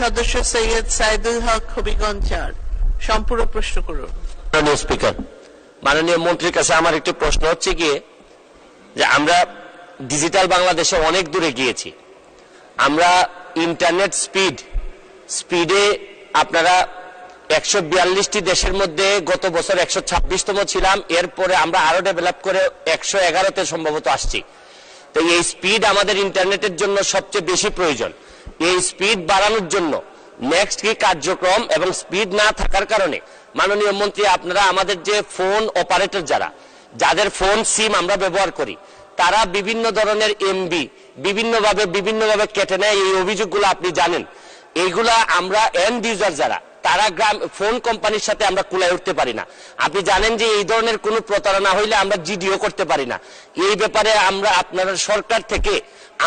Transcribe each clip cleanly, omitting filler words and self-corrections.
সদস্য সৈয়দ সাইদুল হক হবিগঞ্জ ৪ সম্পূর্ণ প্রশ্ন করুন। মাননীয় স্পিকার, মাননীয় মন্ত্রীর কাছে আমার একটি প্রশ্ন হচ্ছে কি যে আমরা ডিজিটাল বাংলাদেশে অনেক দূরে গিয়েছি। আমরা ইন্টারনেট স্পিডে আপনারা 142টি দেশের মধ্যে গত বছর 126তম ছিলাম, এরপরে আমরা আরো ডেভেলপ করে 111তে সম্ভবত আসছি। তো এই স্পিড আমাদের ইন্টারনেটের জন্য সবচেয়ে বেশি প্রয়োজন। এই স্পিড বাড়ানোর জন্য নেক্সট কি কার্যক্রম, এবং স্পিড না থাকার কারণে মাননীয় মন্ত্রী আপনারা আমাদের যে ফোন অপারেটর যাদের ফোন সিম আমরা ব্যবহার করি, তারা বিভিন্ন ধরনের এমবি বিভিন্নভাবে কেটে নেয়। এই অভিযোগগুলো আপনি জানেন। এইগুলা আমরা এন্ড ইউজার তারা ফোন কোম্পানির সাথে আমরা কুলায় উঠতে পারি না। আপনি জানেন যে এই ধরনের কোনো প্রতারণা হইলে আমরা জিডিও করতে পারি না। এই ব্যাপারে আমরা আপনারা সরকার থেকে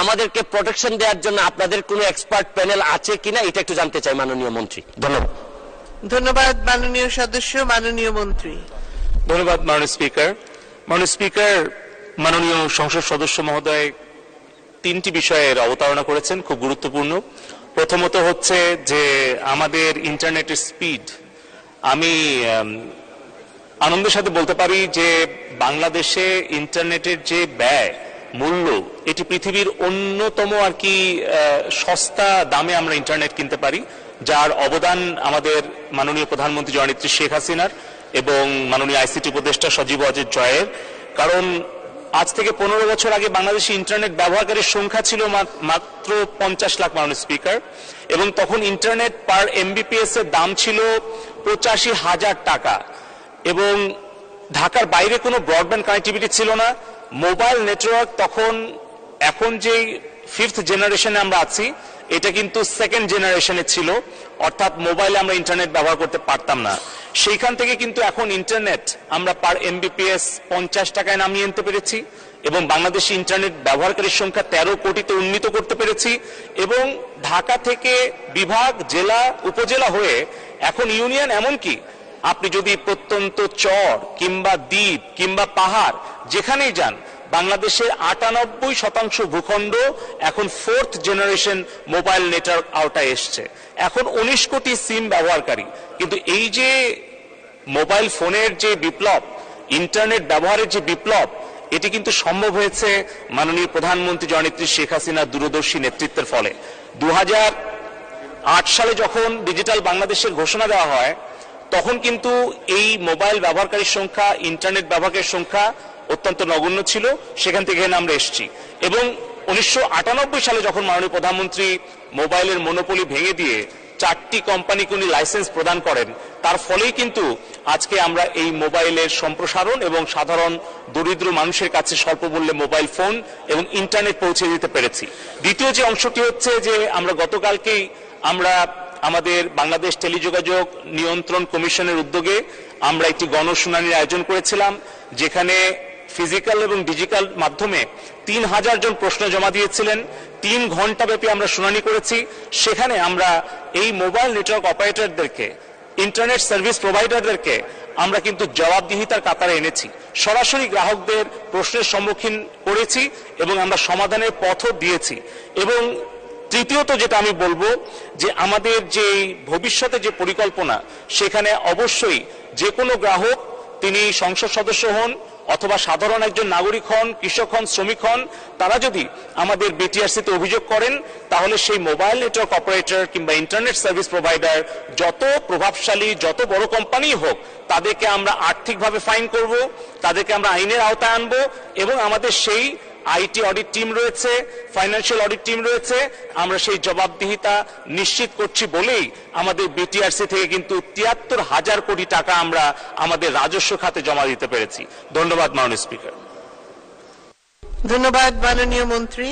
আমাদেরকে প্রোটেকশন দেওয়ার জন্য আপনাদের কোনো এক্সপার্ট প্যানেল আছে কিনা এটা একটু জানতে চাই মাননীয় মন্ত্রী। ধন্যবাদ। ধন্যবাদ মাননীয় সদস্য। মাননীয় মন্ত্রী। ধন্যবাদ মাননীয় স্পিকার। মাননীয় স্পিকার, মাননীয় সংসদ সদস্য মহোদয় 3টি বিষয়ের অবতারণা করেছেন, খুব গুরুত্বপূর্ণ। প্রথমত হচ্ছে যে আমাদের ইন্টারনেটের স্পিড। আমি আনন্দের সাথে বলতে পারি যে বাংলাদেশে ইন্টারনেটের যে ব্যয় মূল্য, এটি পৃথিবীর অন্যতম সস্তা দামে আমরা ইন্টারনেট কিনতে পারি, যার অবদান আমাদের মাননীয় প্রধানমন্ত্রী জননেত্রী শেখ হাসিনার এবং মাননীয় আইসিটি উপদেষ্টা সজীব ওয়াজেদ জয়ের। কারণ আজ থেকে 15 বছর আগে বাংলাদেশে ইন্টারনেট ব্যবহারকারীর সংখ্যা ছিল মাত্র 50 লাখ মাননীয় স্পিকার, এবং তখন ইন্টারনেট পার এমবিপিএস এর দাম ছিল 85,000 টাকা, এবং ঢাকার বাইরে কোনো ব্রডব্যান্ড কানেক্টিভিটি ছিল না। মোবাইল নেটওয়ার্ক তখন, এখন যে 5th জেনারেশনে আমরা আছি, এটা কিন্তু 2nd জেনারেশনে ছিল, অর্থাৎ মোবাইলে আমরা ইন্টারনেট ব্যবহার করতে পারতাম না। সেইখান থেকে কিন্তু এখন ইন্টারনেট আমরা পার এমবিপিএস 50 টাকায় নামিয়ে আনতে পেরেছি, এবং বাংলাদেশে ইন্টারনেট ব্যবহারকারীর সংখ্যা 13 কোটিতে উন্নীত করতে পেরেছি, এবং ঢাকা থেকে বিভাগ, জেলা, উপজেলা হয়ে এখন ইউনিয়ন, এমনকি আপনি যদি প্রত্যন্ত চর কিংবা দ্বীপ কিংবা পাহাড় যেখানেই যান, বাংলাদেশের 98% ভূখণ্ড এখন 4th জেনারেশন মোবাইল নেটওয়ার্ক আওতায় এসছে। এখন 19 কোটি সিম ব্যবহারকারী। কিন্তু এই যে মোবাইল ফোনের যে বিপ্লব, ইন্টারনেট ব্যবহারের যে বিপ্লব, এটি কিন্তু সম্ভব হয়েছে মাননীয় প্রধানমন্ত্রী জননেত্রী শেখ হাসিনার দূরদর্শী নেতৃত্বের ফলে। 2008 সালে যখন ডিজিটাল বাংলাদেশের ঘোষণা দেওয়া হয়, তখন কিন্তু এই মোবাইল ব্যবহারকারীর সংখ্যা, ইন্টারনেট ব্যবহারকারীর সংখ্যা অত্যন্ত নগণ্য ছিল। সেখান থেকে আমরা এসেছি, এবং 1998 সালে যখন মাননীয় প্রধানমন্ত্রী মোবাইলের মনোপলি ভেঙে দিয়ে 4টি কোম্পানিকে উনি লাইসেন্স প্রদান করেন, তার ফলেই কিন্তু আজকে আমরা এই মোবাইলের সম্প্রসারণ এবং সাধারণ দরিদ্র মানুষের কাছে স্বল্প মূল্যে মোবাইল ফোন এবং ইন্টারনেট পৌঁছে দিতে পেরেছি। দ্বিতীয় যে অংশটি হচ্ছে যে আমরা গতকালকেই আমরা আমাদের বাংলাদেশ টেলিযোগাযোগ নিয়ন্ত্রণ কমিশনের উদ্যোগে আমরা একটি গণশুনানির আয়োজন করেছিলাম, যেখানে ফিজিক্যাল এবং ডিজিটাল মাধ্যমে 3000 জন প্রশ্ন জমা দিয়েছিলেন। 3 ঘন্টা ব্যাপী আমরা শুনানি করেছি। সেখানে আমরা এই মোবাইল নেটওয়ার্ক অপারেটরদেরকে, ইন্টারনেট সার্ভিস প্রোভাইডারদেরকে আমরা কিন্তু জবাবদিহিতার কাতারে এনেছি, সরাসরি গ্রাহকদের প্রশ্নের সম্মুখীন করেছি, এবং আমরা সমাধানের পথও দিয়েছি। এবং তৃতীয়ত যেটা আমি বলবো, যে আমাদের যে ভবিষ্যতে যে পরিকল্পনা, সেখানে অবশ্যই যে কোনো গ্রাহক, তিনি সংসদ সদস্য হন অথবা সাধারণ একজন নাগরিক হন, কৃষক হন, শ্রমিক হন, তারা যদি আমাদের বিটিআরসিতে অভিযোগ করেন, তাহলে সেই মোবাইল নেটওয়ার্ক অপারেটর কিংবা ইন্টারনেট সার্ভিস প্রোভাইডার যত প্রভাবশালী, যত বড় কোম্পানি হোক, তাদেরকে আমরা আর্থিকভাবে ফাইন করব, তাদেরকে আমরা আইনের আওতায় আনবো, এবং আমাদের সেই আইটি অডিট টিম রয়েছে, ফাইন্যান্সিয়াল অডিট টিম রয়েছে। আমরা সেই জবাবদিহিতা নিশ্চিত করছি বলেই আমাদের বিটিআরসি থেকে কিন্তু 73,000 কোটি টাকা আমরা আমাদের রাজস্ব খাতে জমা দিতে পেরেছি। ধন্যবাদ মাননীয় স্পিকার। ধন্যবাদ মাননীয় মন্ত্রী।